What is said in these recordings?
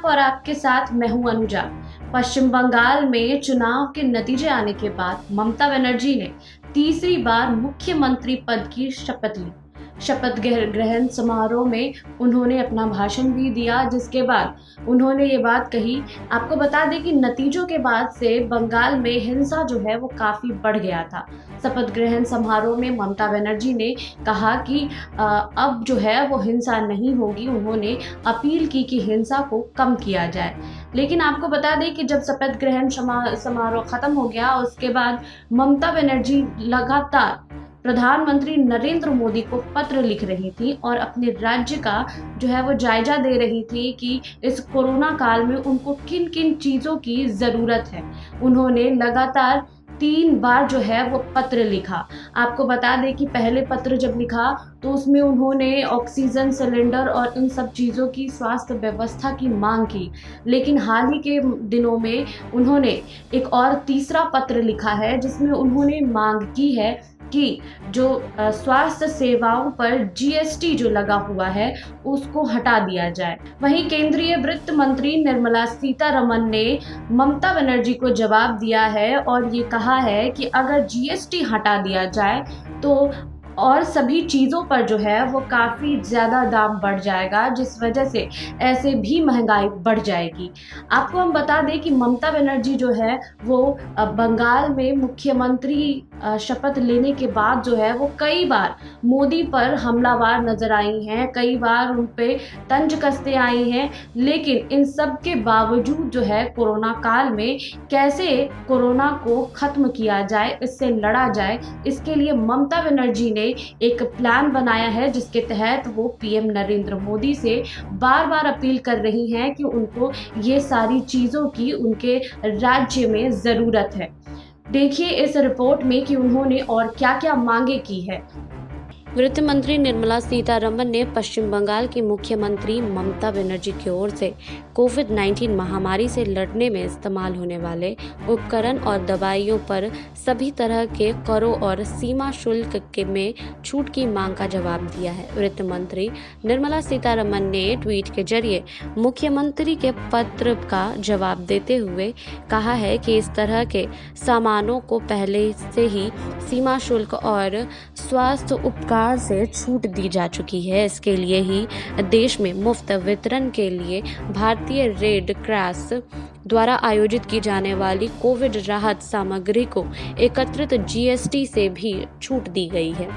और आपके साथ मैं हूं अनुजा। पश्चिम बंगाल में चुनाव के नतीजे आने के बाद ममता बनर्जी ने तीसरी बार मुख्यमंत्री पद की शपथ ली। शपथ ग्रहण समारोह में उन्होंने अपना भाषण भी दिया, जिसके बाद उन्होंने ये बात कही। आपको बता दें कि नतीजों के बाद से बंगाल में हिंसा जो है वो काफी बढ़ गया था। शपथ ग्रहण समारोह में ममता बनर्जी ने कहा कि अब जो है वो हिंसा नहीं होगी। उन्होंने अपील की कि हिंसा को कम किया जाए। लेकिन आपको बता दें कि जब शपथ ग्रहण समारोह खत्म हो गया, उसके बाद ममता बनर्जी लगातार प्रधानमंत्री नरेंद्र मोदी को पत्र लिख रही थी और अपने राज्य का जो है वो जायजा दे रही थी कि इस कोरोना काल में उनको किन किन चीज़ों की ज़रूरत है। उन्होंने लगातार 3 बार जो है वो पत्र लिखा। आपको बता दें कि पहले पत्र जब लिखा तो उसमें उन्होंने ऑक्सीजन सिलेंडर और इन सब चीज़ों की स्वास्थ्य व्यवस्था की मांग की। लेकिन हाल ही के दिनों में उन्होंने एक और तीसरा पत्र लिखा है, जिसमें उन्होंने मांग की है कि जो स्वास्थ्य सेवाओं पर जीएसटी जो लगा हुआ है उसको हटा दिया जाए। वहीं केंद्रीय वित्त मंत्री निर्मला सीतारमण ने ममता बनर्जी को जवाब दिया है और ये कहा है कि अगर जीएसटी हटा दिया जाए तो और सभी चीज़ों पर जो है वो काफ़ी ज़्यादा दाम बढ़ जाएगा, जिस वजह से ऐसे भी महंगाई बढ़ जाएगी। आपको हम बता दें कि ममता बनर्जी जो है वो बंगाल में मुख्यमंत्री शपथ लेने के बाद जो है वो कई बार मोदी पर हमलावर नजर आई हैं, कई बार उन पे तंज कसते आई हैं। लेकिन इन सब के बावजूद जो है कोरोना काल में कैसे कोरोना को ख़त्म किया जाए, इससे लड़ा जाए, इसके लिए ममता बनर्जी ने एक प्लान बनाया है, जिसके तहत वो पीएम नरेंद्र मोदी से बार बार अपील कर रही हैं कि उनको ये सारी चीज़ों की उनके राज्य में ज़रूरत है। देखिए इस रिपोर्ट में कि उन्होंने और क्या क्या मांगे की है। वित्त मंत्री निर्मला सीतारमण ने पश्चिम बंगाल की मुख्यमंत्री ममता बनर्जी की ओर से कोविड-19 महामारी से लड़ने में इस्तेमाल होने वाले उपकरण और दवाइयों पर सभी तरह के करों और सीमा शुल्क में छूट की मांग का जवाब दिया है। वित्त मंत्री निर्मला सीतारमण ने ट्वीट के जरिए मुख्यमंत्री के पत्र का जवाब देते हुए कहा है कि इस तरह के सामानों को पहले से ही सीमा शुल्क और स्वास्थ्य उपकरण से छूट दी जा चुकी है। इसके लिए ही देश में मुफ्त वितरण के लिए भारतीय रेड क्रॉस द्वारा आयोजित की जाने वाली कोविड राहत सामग्री को एकत्रित जीएसटी से भी छूट दी गई है।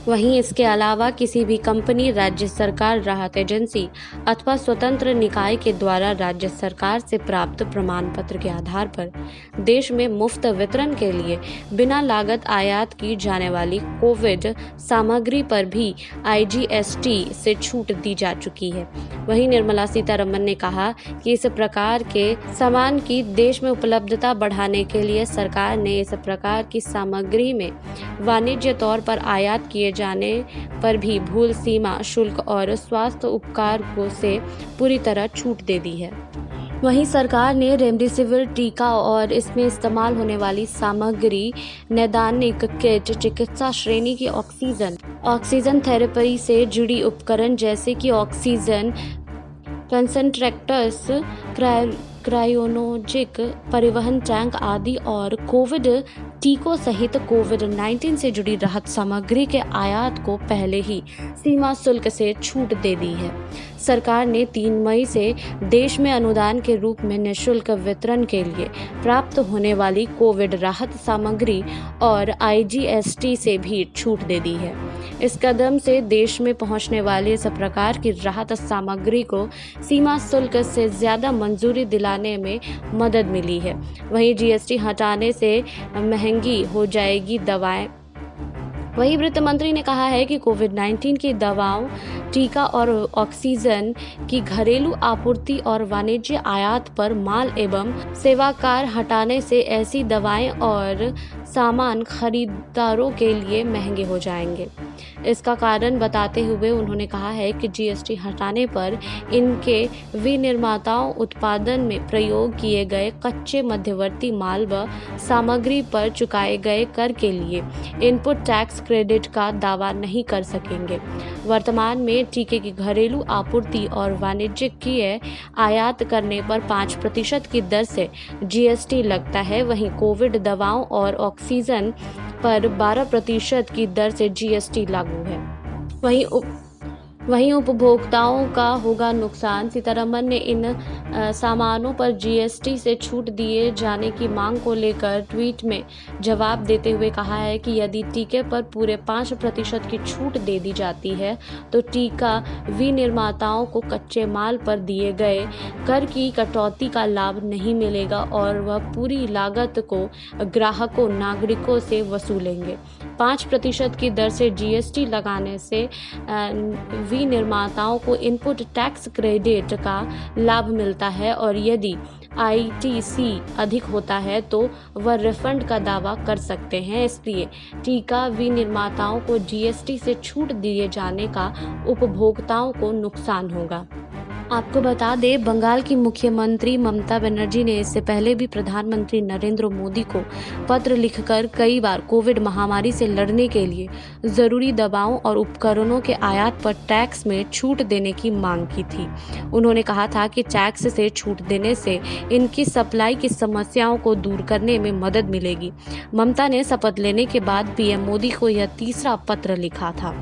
वहीं इसके अलावा किसी भी कंपनी, राज्य सरकार, राहत एजेंसी अथवा स्वतंत्र निकाय के द्वारा राज्य सरकार से प्राप्त प्रमाण पत्र के आधार पर देश में मुफ्त वितरण के लिए बिना लागत आयात की जाने वाली कोविड सामग्री पर भी आईजीएसटी से छूट दी जा चुकी है। वहीं निर्मला सीतारमण ने कहा कि इस प्रकार के सामान की देश में उपलब्धता बढ़ाने के लिए सरकार ने इस प्रकार की सामग्री में वाणिज्य तौर पर आयात किए जाने पर भी भूल सीमा शुल्क और स्वास्थ्य उपकरणों से पूरी तरह छूट दे दी है। वहीं सरकार ने रेमडेसिविर टीका और इसमें इस्तेमाल होने वाली सामग्री, नैदानिक किट, चिकित्सा श्रेणी की ऑक्सीजन थेरेपी से जुड़ी उपकरण जैसे कि ऑक्सीजन कंसंट्रेटर्स, क्रायोनोजिक परिवहन टैंक आदि और कोविड टीकों सहित कोविड-19 से जुड़ी राहत सामग्री के आयात को पहले ही सीमा शुल्क से छूट दे दी है। सरकार ने 3 मई से देश में अनुदान के रूप में निःशुल्क वितरण के लिए प्राप्त होने वाली कोविड राहत सामग्री और आईजीएसटी से भी छूट दे दी है। इस कदम से देश में पहुंचने वाली इस प्रकार की राहत सामग्री को सीमा शुल्क से ज़्यादा मंजूरी दिलाने में मदद मिली है। वहीं जीएसटी हटाने से महंगी हो जाएगी दवाएं। वहीं वित्त मंत्री ने कहा है कि कोविड-19 की दवाओं, टीका और ऑक्सीजन की घरेलू आपूर्ति और वाणिज्य आयात पर माल एवं सेवा कर हटाने से ऐसी दवाएं और सामान खरीदारों के लिए महंगे हो जाएंगे। इसका कारण बताते हुए उन्होंने कहा है कि जीएसटी हटाने पर इनके विनिर्माताओं उत्पादन में प्रयोग किए गए कच्चे मध्यवर्ती माल व सामग्री पर चुकाए गए कर के लिए इनपुट टैक्स क्रेडिट का दावा नहीं कर सकेंगे। वर्तमान में टीके की घरेलू आपूर्ति और वाणिज्यिक आयात करने पर 5% की दर से जीएसटी लगता है। वहीं कोविड दवाओं और ऑक्सीजन पर 12% की दर से जीएसटी लागू है। वहीं उपभोक्ताओं का होगा नुकसान। सीतारमण ने इन सामानों पर जीएसटी से छूट दिए जाने की मांग को लेकर ट्वीट में जवाब देते हुए कहा है कि यदि टीके पर पूरे 5% की छूट दे दी जाती है तो टीका विनिर्माताओं को कच्चे माल पर दिए गए कर की कटौती का लाभ नहीं मिलेगा और वह पूरी लागत को ग्राहकों नागरिकों से वसूलेंगे। 5% की दर से जीएसटी लगाने से विनिर्माताओं को इनपुट टैक्स क्रेडिट का लाभ मिलता है और यदि आईटीसी अधिक होता है तो वह रिफंड का दावा कर सकते हैं। इसलिए टीका विनिर्माताओं को जीएसटी से छूट दिए जाने का उपभोक्ताओं को नुकसान होगा। आपको बता दें, बंगाल की मुख्यमंत्री ममता बनर्जी ने इससे पहले भी प्रधानमंत्री नरेंद्र मोदी को पत्र लिखकर कई बार कोविड महामारी से लड़ने के लिए जरूरी दवाओं और उपकरणों के आयात पर टैक्स में छूट देने की मांग की थी। उन्होंने कहा था कि टैक्स से छूट देने से इनकी सप्लाई की समस्याओं को दूर करने में मदद मिलेगी। ममता ने शपथ लेने के बाद पीएम मोदी को यह तीसरा पत्र लिखा था।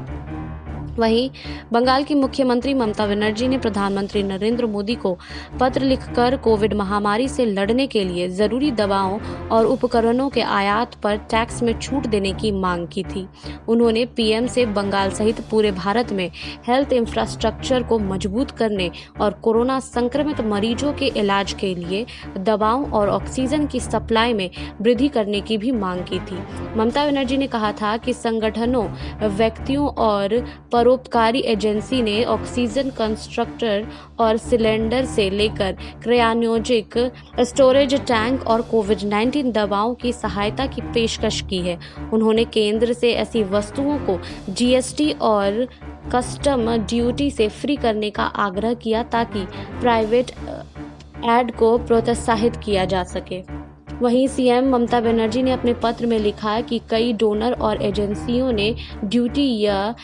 वहीं बंगाल की मुख्यमंत्री ममता बनर्जी ने प्रधानमंत्री नरेंद्र मोदी को पत्र लिखकर कोविड महामारी से लड़ने के लिए जरूरी दवाओं और उपकरणों के आयात पर टैक्स में छूट देने की मांग की थी। उन्होंने पीएम से बंगाल सहित पूरे भारत में हेल्थ इंफ्रास्ट्रक्चर को मजबूत करने और कोरोना संक्रमित मरीजों के इलाज के लिए दवाओं और ऑक्सीजन की सप्लाई में वृद्धि करने की भी मांग की थी। ममता बनर्जी ने कहा था कि संगठनों, व्यक्तियों और परोपकारी एजेंसी ने ऑक्सीजन कंसंट्रेटर और सिलेंडर से लेकर क्रायोजेनिक स्टोरेज टैंक और कोविड-19 दवाओं की सहायता की पेशकश की है। उन्होंने केंद्र से ऐसी वस्तुओं को जीएसटी और कस्टम ड्यूटी से फ्री करने का आग्रह किया ताकि प्राइवेट एड को प्रोत्साहित किया जा सके। वहीं सीएम ममता बनर्जी ने अपने पत्र में लिखा है कि कई डोनर और एजेंसियों ने ड्यूटी या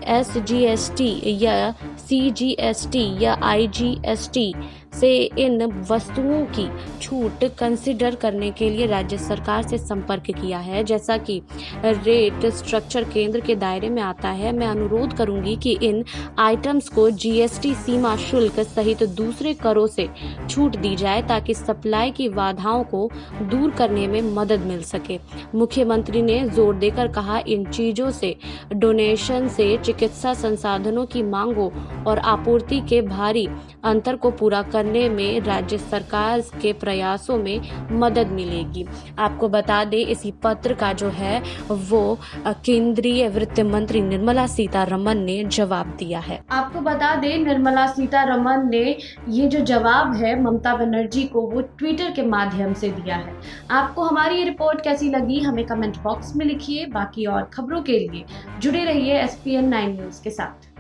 एसजीएसटी या सीजीएसटी या आईजीएसटी से इन वस्तुओं की छूट कंसिडर करने के लिए राज्य सरकार से संपर्क किया है। जैसा कि रेट स्ट्रक्चर केंद्र के दायरे में आता है, मैं अनुरोध करूंगी कि इन आइटम्स को जीएसटी सीमा शुल्क सहित दूसरे करों से छूट दी जाए ताकि सप्लाई की बाधाओं को दूर करने में मदद मिल सके। मुख्यमंत्री ने जोर देकर कहा, इन चीजों से डोनेशन से चिकित्सा संसाधनों की मांगों और आपूर्ति के भारी अंतर को पूरा करने में राज्य सरकार के प्रयासों में मदद मिलेगी। आपको बता दें, इसी पत्र का जो है वो केंद्रीय वित्त मंत्री निर्मला सीतारमण ने जवाब दिया है। आपको बता दें, निर्मला सीतारमण ने ये जो जवाब है ममता बनर्जी को वो ट्विटर के माध्यम से दिया है। आपको हमारी ये रिपोर्ट कैसी लगी हमें कमेंट बॉक्स में लिखिए। बाकी और खबरों के लिए जुड़े रहिए SPN 9 न्यूज के साथ।